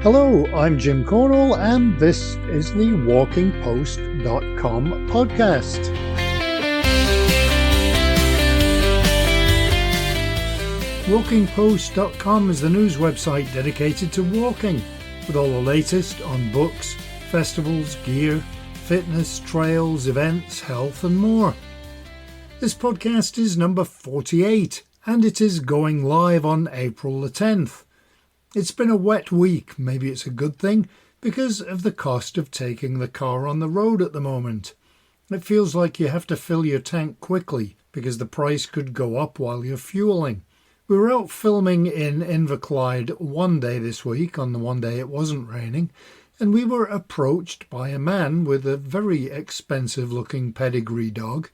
Hello, I'm Jim Cornwall, and this is the WalkingPost.com podcast. WalkingPost.com is the news website dedicated to walking, with all the latest on books, festivals, gear, fitness, trails, events, health and more. This podcast is number 48, and it is going live on April the 10th. It's been a wet week. Maybe it's a good thing because of the cost of taking the car on the road at the moment. It feels like you have to fill your tank quickly because the price could go up while you're fueling. We were out filming in Inverclyde one day this week, on the one day it wasn't raining, and we were approached by a man with a very expensive looking pedigree dog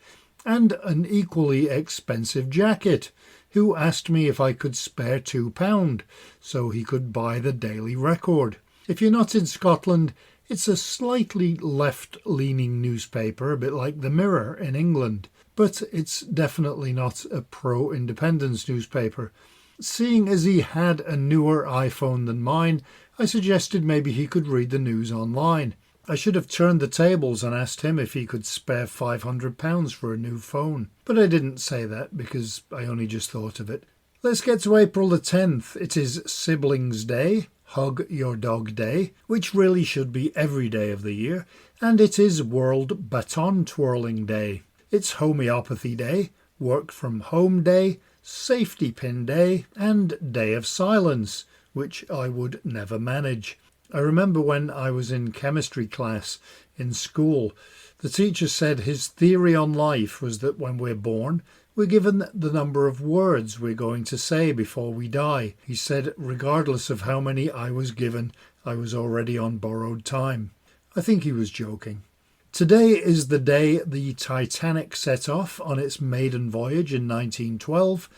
and an equally expensive jacket, who asked me if I could spare £2 so he could buy the Daily Record. If you're not in Scotland, it's a slightly left-leaning newspaper, a bit like the Mirror in England, but it's definitely not a pro-independence newspaper. Seeing as he had a newer iPhone than mine, I suggested maybe he could read the news online. I should have turned the tables and asked him if he could spare £500 for a new phone. But I didn't say that because I only just thought of it. Let's get to April the 10th. It is Siblings Day, Hug Your Dog Day, which really should be every day of the year, and it is World Baton Twirling Day. It's Homeopathy Day, Work from Home Day, Safety Pin Day, and Day of Silence, which I would never manage. I remember when I was in chemistry class in school, the teacher said his theory on life was that when we're born, we're given the number of words we're going to say before we die. He said regardless of how many I was given, I was already on borrowed time. I think he was joking. Today is the day the Titanic set off on its maiden voyage in 1912,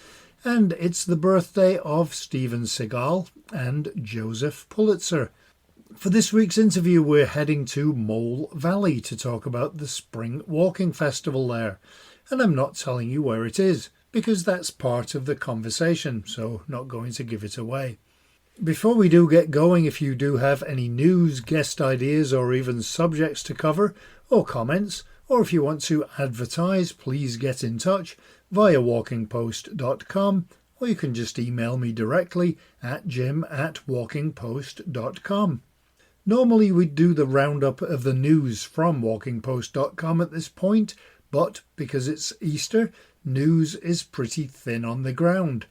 and it's the birthday of Steven Seagal and Joseph Pulitzer. For this week's interview, we're heading to Mole Valley to talk about the Spring Walking Festival there. And I'm not telling you where it is, because that's part of the conversation, so not going to give it away. Before we do get going, if you do have any news, guest ideas, or even subjects to cover, or comments, or if you want to advertise, please get in touch via walkingpost.com, or you can just email me directly at jim@walkingpost.com. Normally we'd do the roundup of the news from walkingpost.com at this point, but because it's Easter, news is pretty thin on the ground.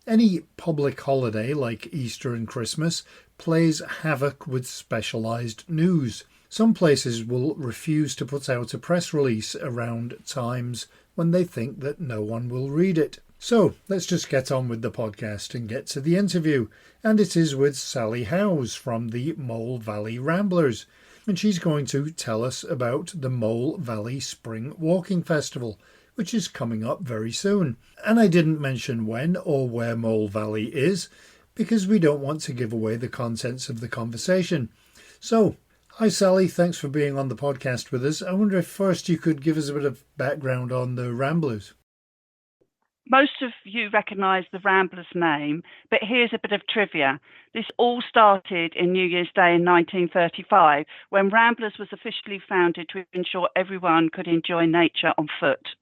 Any public holiday like Easter and Christmas plays havoc with specialised news. Some places will refuse to put out a press release around times when they think that no one will read it. So let's just get on with the podcast and get to the interview. And it is with Sally Howes from the Mole Valley Ramblers. And she's going to tell us about the Mole Valley Spring Walking Festival, which is coming up very soon. And I didn't mention when or where Mole Valley is, because we don't want to give away the contents of the conversation. So, hi Sally, thanks for being on the podcast with us. I wonder if first you could give us a bit of background on the Ramblers. Most of you recognise the Ramblers name, but here's a bit of trivia. This all started in New Year's Day in 1935, when Ramblers was officially founded to ensure everyone could enjoy nature on foot.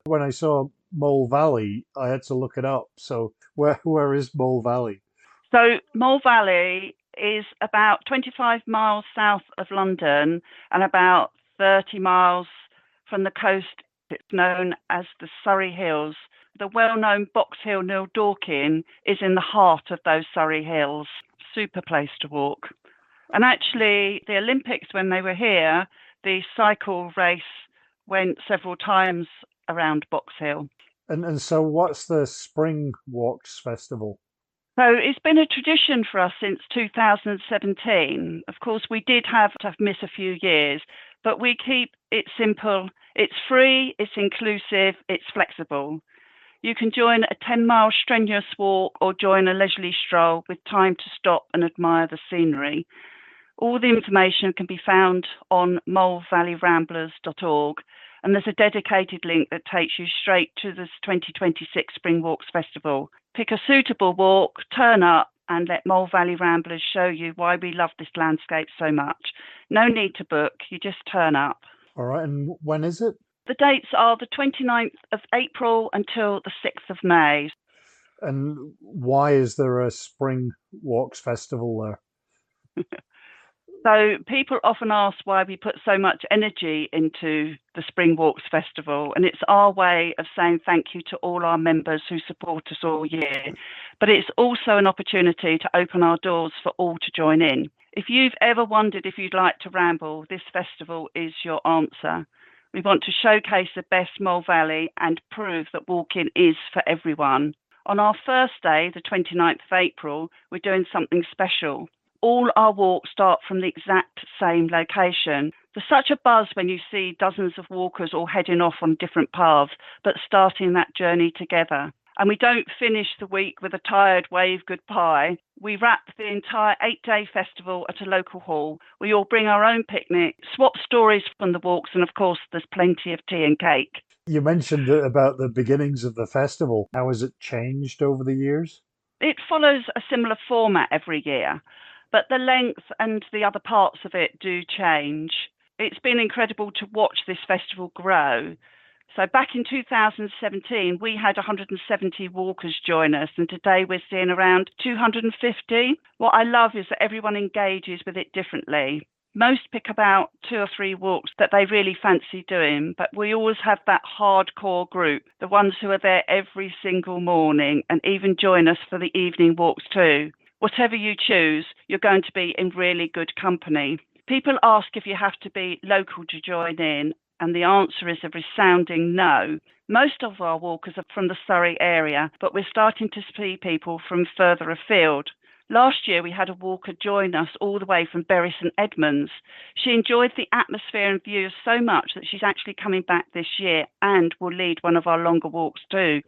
When I saw Mole Valley, I had to look it up. So where is Mole Valley? So Mole Valley is about 25 miles south of London and about 30 miles from the coast. It's known as the Surrey Hills. The well-known Box Hill Neil Dorkin is in the heart of those Surrey Hills. Super place to walk. And actually, the Olympics, when they were here, the cycle race went several times around Box Hill. And so what's the Spring Walks Festival? So it's been a tradition for us since 2017. Of course, we did have to miss a few years, but we keep it simple. It's free, it's inclusive, it's flexible. You can join a 10-mile strenuous walk or join a leisurely stroll with time to stop and admire the scenery. All the information can be found on molevalleyramblers.org, and there's a dedicated link that takes you straight to this 2026 Spring Walks Festival. Pick a suitable walk, turn up, and let Mole Valley Ramblers show you why we love this landscape so much. No need to book, you just turn up. All right, and when is it? The dates are the 29th of April until the 6th of May. And why is there a Spring Walks Festival there? So people often ask why we put so much energy into the Spring Walks Festival, and it's our way of saying thank you to all our members who support us all year. But it's also an opportunity to open our doors for all to join in. If you've ever wondered if you'd like to ramble, this festival is your answer. We want to showcase the best Mole Valley and prove that walking is for everyone. On our first day, the 29th of April, we're doing something special. All our walks start from the exact same location. There's such a buzz when you see dozens of walkers all heading off on different paths, but starting that journey together. And we don't finish the week with a tired wave goodbye. We wrap the entire 8-day festival at a local hall. We all bring our own picnic, swap stories from the walks, and of course, there's plenty of tea and cake. You mentioned about the beginnings of the festival. How has it changed over the years? It follows a similar format every year, but the length and the other parts of it do change. It's been incredible to watch this festival grow. So back in 2017, we had 170 walkers join us, and today we're seeing around 250. What I love is that everyone engages with it differently. Most pick about 2 or 3 walks that they really fancy doing, but we always have that hardcore group, the ones who are there every single morning and even join us for the evening walks too. Whatever you choose, you're going to be in really good company. People ask if you have to be local to join in, and the answer is a resounding no. Most of our walkers are from the Surrey area, but we're starting to see people from further afield. Last year, we had a walker join us all the way from Bury St Edmunds. She enjoyed the atmosphere and views so much that she's actually coming back this year and will lead one of our longer walks too.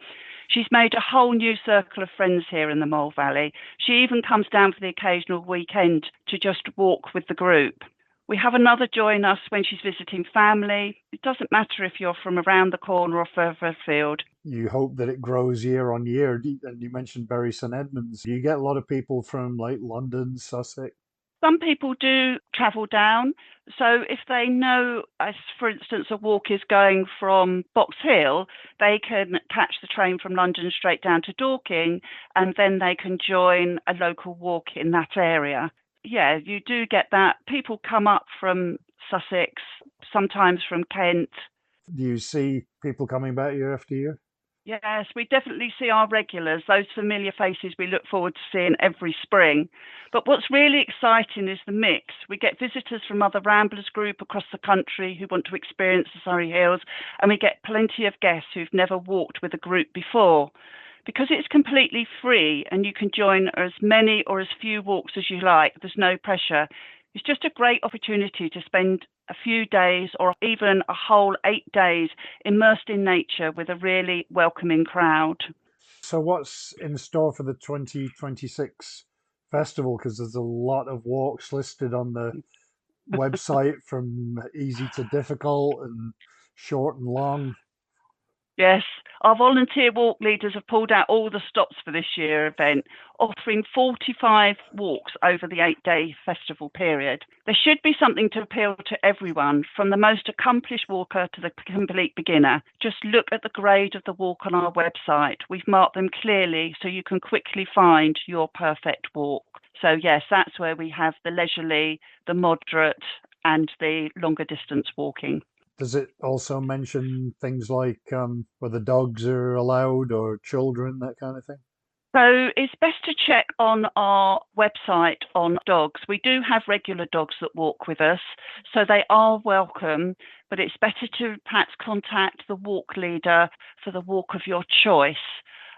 She's made a whole new circle of friends here in the Mole Valley. She even comes down for the occasional weekend to just walk with the group. We have another join us when she's visiting family. It doesn't matter if you're from around the corner or further afield. You hope that it grows year on year. And you mentioned Bury St Edmunds. You get a lot of people from like London, Sussex. Some people do travel down. So if they know, as for instance, a walk is going from Box Hill, they can catch the train from London straight down to Dorking, and then they can join a local walk in that area. Yeah, you do get that. People come up from Sussex, sometimes from Kent. Do you see people coming back year after year? Yes, we definitely see our regulars, those familiar faces we look forward to seeing every spring. But what's really exciting is the mix. We get visitors from other Ramblers group across the country who want to experience the Surrey Hills, and we get plenty of guests who've never walked with a group before. Because it's completely free and you can join as many or as few walks as you like, there's no pressure. It's just a great opportunity to spend a few days or even a whole 8 days immersed in nature with a really welcoming crowd. So, what's in store for the 2026 festival? Because there's a lot of walks listed on the website from easy to difficult and short and long. Yes, our volunteer walk leaders have pulled out all the stops for this year event, offering 45 walks over the 8-day festival period. There should be something to appeal to everyone, from the most accomplished walker to the complete beginner. Just look at the grade of the walk on our website. We've marked them clearly so you can quickly find your perfect walk. So yes, that's where we have the leisurely, the moderate, and the longer distance walking. Does it also mention things like whether dogs are allowed or children, that kind of thing? So it's best to check on our website on dogs. We do have regular dogs that walk with us, so they are welcome, but it's better to perhaps contact the walk leader for the walk of your choice,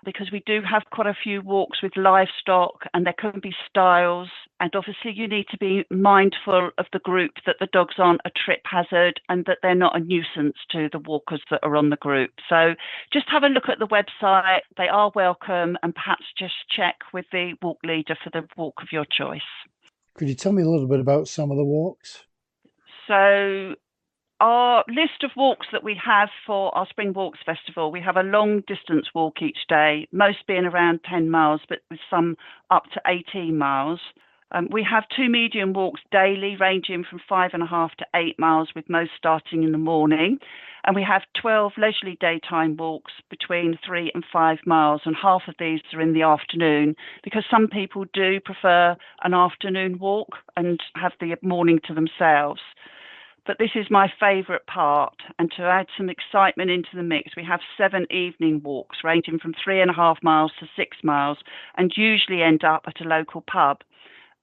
because we do have quite a few walks with livestock and there can be styles. And obviously you need to be mindful of the group, that the dogs aren't a trip hazard and that they're not a nuisance to the walkers that are on the group. So just have a look at the website. They are welcome, and perhaps just check with the walk leader for the walk of your choice. Could you tell me a little bit about some of the walks? So Our list of walks that we have for our Spring Walks Festival, we have a long distance walk each day, most being around 10 miles, but with some up to 18 miles. We have two medium walks daily, ranging from 5.5 to 8 miles, with most starting in the morning. And we have 12 leisurely daytime walks between 3 and 5 miles, and half of these are in the afternoon because some people do prefer an afternoon walk and have the morning to themselves. But this is my favourite part. And to add some excitement into the mix, we have 7 evening walks ranging from 3.5 miles to 6 miles, and usually end up at a local pub.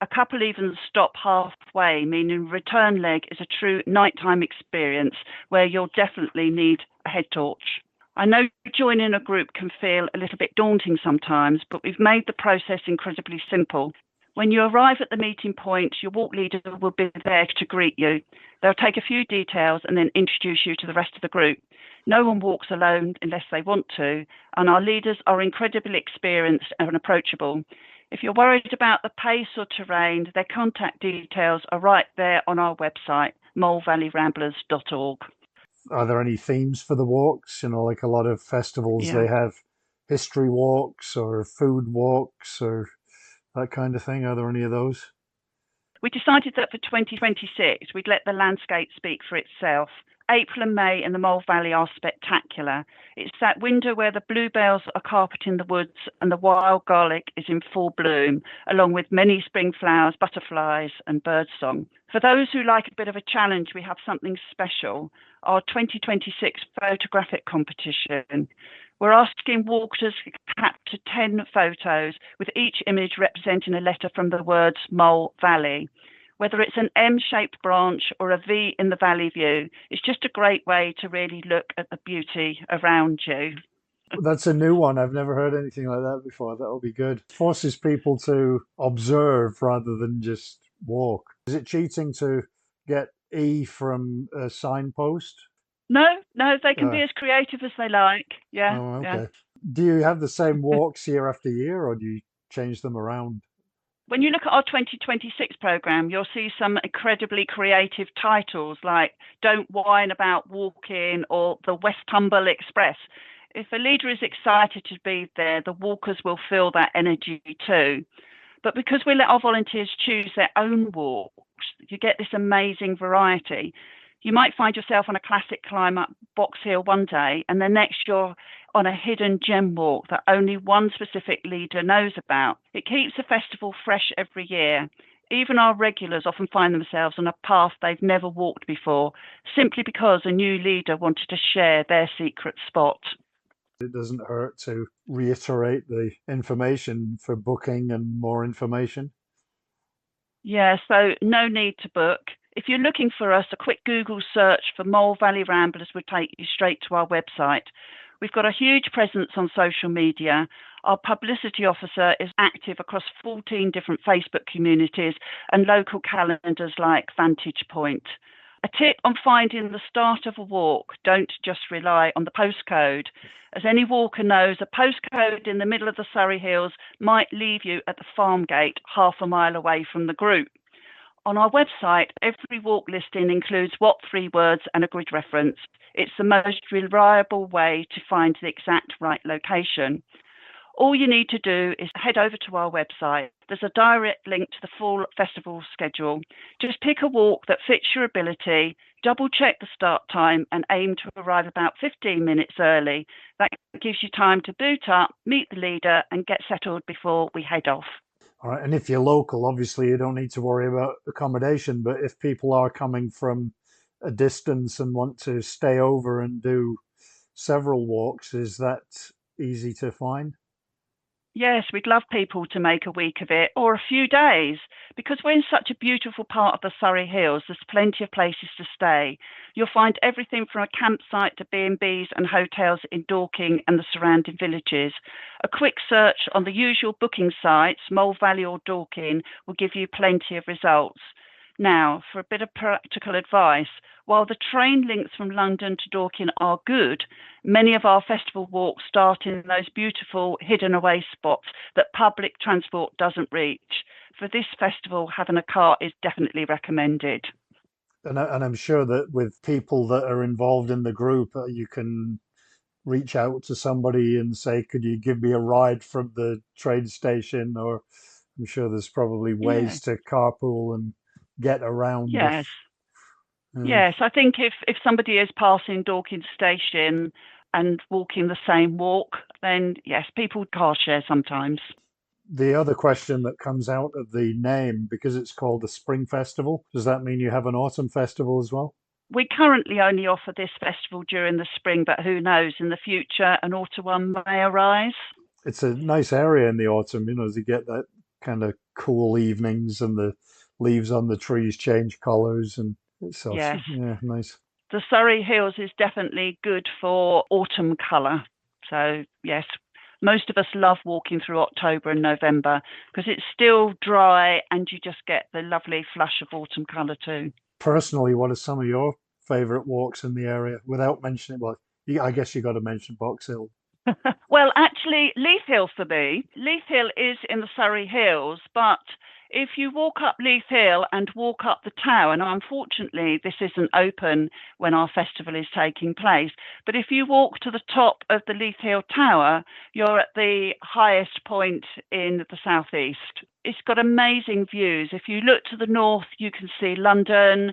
A couple even stop halfway, meaning return leg is a true nighttime experience where you'll definitely need a head torch. I know joining a group can feel a little bit daunting sometimes, but we've made the process incredibly simple. When you arrive at the meeting point, your walk leader will be there to greet you. They'll take a few details and then introduce you to the rest of the group. No one walks alone unless they want to, and our leaders are incredibly experienced and approachable. If you're worried about the pace or terrain, their contact details are right there on our website, molevalleyramblers.org. Are there any themes for the walks? Like a lot of festivals, Yeah. they have history walks or food walks or that kind of thing. Are there any of those? We decided that for 2026, we'd let the landscape speak for itself. April and May in the Mole Valley are spectacular. It's that window where the bluebells are carpeting the woods and the wild garlic is in full bloom, along with many spring flowers, butterflies, and birdsong. For those who like a bit of a challenge, we have something special, our 2026 photographic competition. We're asking walkers to capture 10 photos, with each image representing a letter from the words Mole Valley. Whether it's an M-shaped branch or a V in the valley view, it's just a great way to really look at the beauty around you. That's a new one. I've never heard anything like that before. That'll be good. Forces people to observe rather than just walk. Is it cheating to get E from a signpost? No, they can Uh, be as creative as they like. Yeah, oh, yeah. okay. Do you have the same walks year after year, or do you change them around? When you look at our 2026 programme, you'll see some incredibly creative titles like Don't Whine About Walking or the Westhumble Express. If a leader is excited to be there, the walkers will feel that energy too. But because we let our volunteers choose their own walks, you get this amazing variety. You might find yourself on a classic climb up Box Hill one day, and the next you're on a hidden gem walk that only one specific leader knows about. It keeps the festival fresh every year. Even our regulars often find themselves on a path they've never walked before, simply because a new leader wanted to share their secret spot. It doesn't hurt to reiterate the information for booking and more information. Yeah, so no need to book. If you're looking for us, a quick Google search for Mole Valley Ramblers will take you straight to our website. We've got a huge presence on social media. Our publicity officer is active across 14 different Facebook communities and local calendars like Vantage Point. A tip on finding the start of a walk: don't just rely on the postcode. As any walker knows, a postcode in the middle of the Surrey Hills might leave you at the farm gate half a mile away from the group. On our website, every walk listing includes what 3 words and a grid reference. It's the most reliable way to find the exact right location. All you need to do is head over to our website. There's a direct link to the full festival schedule. Just pick a walk that fits your ability, double check the start time, and aim to arrive about 15 minutes early. That gives you time to boot up, meet the leader, and get settled before we head off. All right, and if you're local, obviously you don't need to worry about accommodation, but if people are coming from a distance and want to stay over and do several walks, is that easy to find? Yes, we'd love people to make a week of it or a few days. Because we're in such a beautiful part of the Surrey Hills, there's plenty of places to stay. You'll find everything from a campsite to B&Bs and hotels in Dorking and the surrounding villages. A quick search on the usual booking sites, Mole Valley or Dorking, will give you plenty of results. Now, for a bit of practical advice, while the train links from London to Dorking are good, many of our festival walks start in those beautiful hidden away spots that public transport doesn't reach. For this festival, having a car is definitely recommended. And I'm sure that with people that are involved in the group, you can reach out to somebody and say, could you give me a ride from the train station? Or I'm sure there's probably Yeah. ways to carpool and get around Yes. if, uh, Yes. I think if somebody is passing Dorking Station and walking the same walk, then yes, people car share sometimes. the other question that comes out of the name, because it's called the Spring Festival, does that mean you have an Autumn Festival as well? We currently only offer this festival during the spring, but who knows, in the future, an autumn one may arise. It's a nice area in the autumn, as you get that kind of cool evenings and the leaves on the trees change colors and it's also, Yes. yeah, nice. The Surrey Hills is definitely good for autumn colour. So, yes, most of us love walking through October and November because it's still dry and you just get the lovely flush of autumn colour too. Personally, what are some of your favorite walks in the area without mentioning, well, I guess you got to mention Box Hill. Well, actually, Leith Hill for me, Leith Hill is in the Surrey Hills, but if you walk up Leith Hill and walk up the tower, now unfortunately this isn't open when our festival is taking place, but if you walk to the top of the Leith Hill Tower, you're at the highest point in the southeast. It's got amazing views. If you look to the north, you can see London.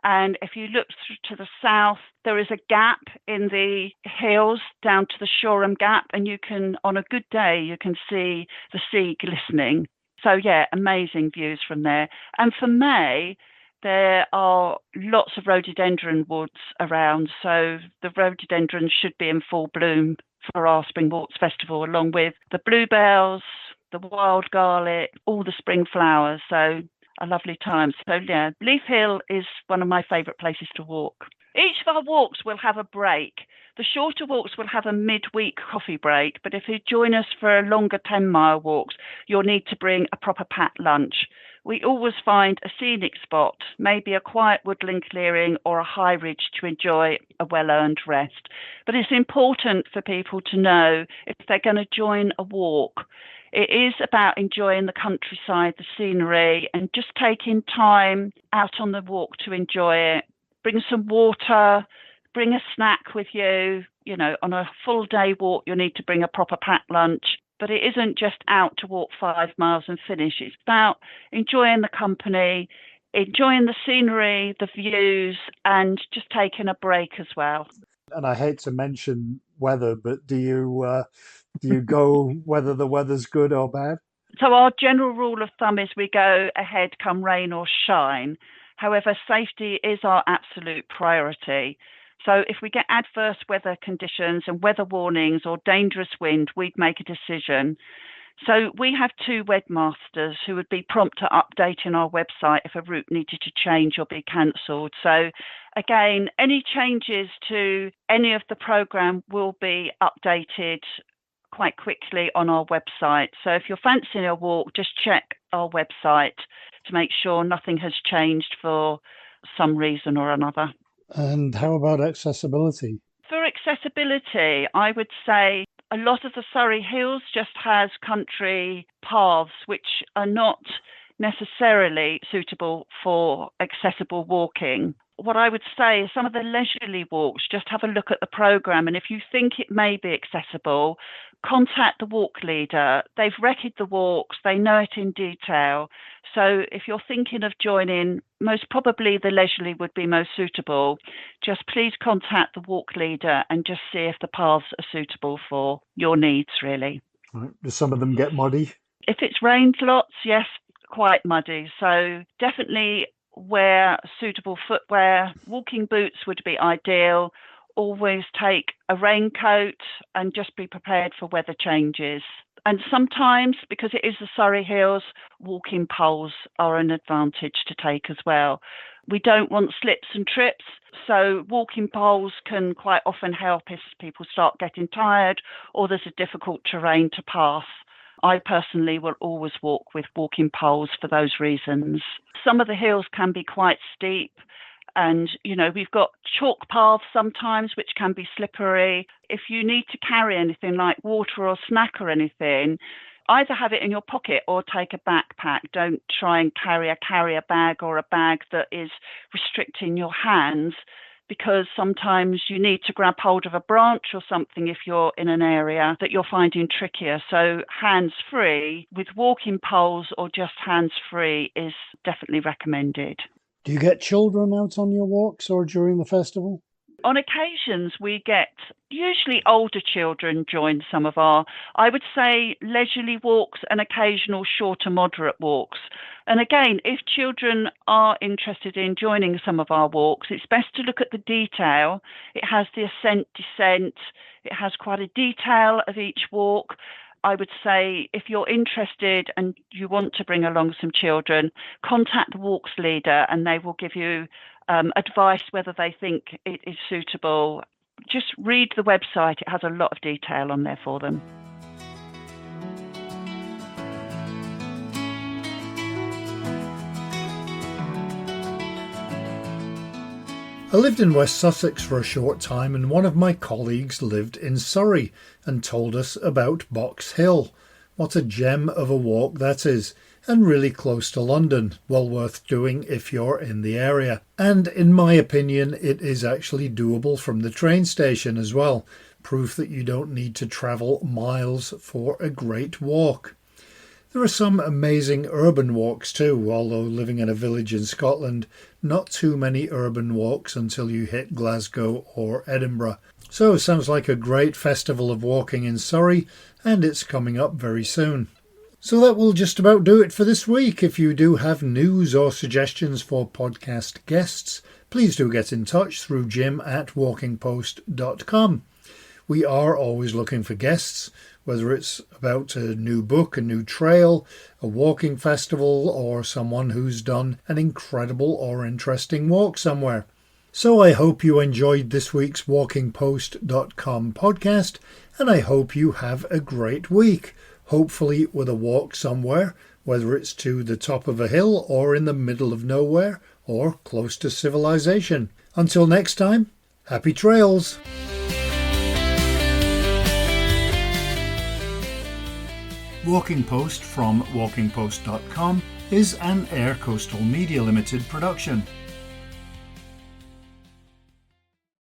And if you look to the south, there is a gap in the hills down to the Shoreham Gap, and you can, on a good day, you can see the sea glistening. So yeah, amazing views from there. And for May, there are lots of rhododendron woods around, so the rhododendrons should be in full bloom for our Spring Walks Festival, along with the bluebells, the wild garlic, all the spring flowers. So a lovely time. So yeah, Leith Hill is one of my favourite places to walk. Each of our walks will have a break. The shorter walks will have a midweek coffee break, but if you join us for longer 10-mile walks, you'll need to bring a proper packed lunch. We always find a scenic spot, maybe a quiet woodland clearing or a high ridge to enjoy a well-earned rest. But it's important for people to know if they're going to join a walk, it is about enjoying the countryside, the scenery, and just taking time out on the walk to enjoy it. Bring some water, bring a snack with you. You know, on a full day walk, you'll need to bring a proper packed lunch. But it isn't just out to walk 5 miles and finish. It's about enjoying the company, enjoying the scenery, the views, and just taking a break as well. And I hate to mention weather, but do you go whether the weather's good or bad? So our general rule of thumb is we go ahead come rain or shine. However, safety is our absolute priority. So if we get adverse weather conditions and weather warnings or dangerous wind, we'd make a decision. So we have two webmasters who would be prompt to updating our website if a route needed to change or be cancelled. So again, any changes to any of the programme will be updated quite quickly on our website. So if you're fancying a walk, just check our website to make sure nothing has changed for some reason or another. And how about accessibility? For accessibility, I would say a lot of the Surrey Hills just has country paths which are not necessarily suitable for accessible walking. What I would say is some of the leisurely walks, just have a look at the programme, and if you think it may be accessible, contact the walk leader. They've recce'd the walks, they know it in detail. So if you're thinking of joining, most probably the leisurely would be most suitable. Just please contact the walk leader and just see if the paths are suitable for your needs, really. Right. Do some of them get muddy? If it's rained lots, yes, quite muddy. So definitely wear suitable footwear. Walking boots would be ideal. Always take a raincoat and just be prepared for weather changes. And sometimes, because it is the Surrey Hills, walking poles are an advantage to take as well. We don't want slips and trips, so walking poles can quite often help if people start getting tired or there's a difficult terrain to pass. I personally will always walk with walking poles for those reasons. Some of the hills can be quite steep, and we've got chalk paths sometimes which can be slippery. If you need to carry anything like water or snack or anything, either have it in your pocket or take a backpack. Don't try and carry a carrier bag or a bag that is restricting your hands, because sometimes you need to grab hold of a branch or something if you're in an area that you're finding trickier. So hands-free with walking poles or just hands-free is definitely recommended. Do you get children out on your walks or during the festival? On occasions, we get usually older children join some of our, I would say, leisurely walks and occasional shorter, moderate walks. And again, if children are interested in joining some of our walks, it's best to look at the detail. It has the ascent, descent. It has quite a detail of each walk. I would say if you're interested and you want to bring along some children, contact the walks leader and they will give you advice whether they think it is suitable. Just read the website. It has a lot of detail on there for them. I lived in West Sussex for a short time, and one of my colleagues lived in Surrey and told us about Box Hill. What a gem of a walk that is, and really close to London. Well worth doing if you're in the area. And in my opinion, it is actually doable from the train station as well. Proof that you don't need to travel miles for a great walk. There are some amazing urban walks too, although living in a village in Scotland, not too many urban walks until you hit Glasgow or Edinburgh. So sounds like a great festival of walking in Surrey, and it's coming up very soon. So that will just about do it for this week. If you do have news or suggestions for podcast guests, please do get in touch through jim@walkingpost.com. We are always looking for guests, whether it's about a new book, a new trail, a walking festival, or someone who's done an incredible or interesting walk somewhere. So I hope you enjoyed this week's walkingpost.com podcast, and I hope you have a great week, hopefully with a walk somewhere, whether it's to the top of a hill or in the middle of nowhere or close to civilization. Until next time, happy trails! Walking Post from walkingpost.com is an Air Coastal Media Limited production.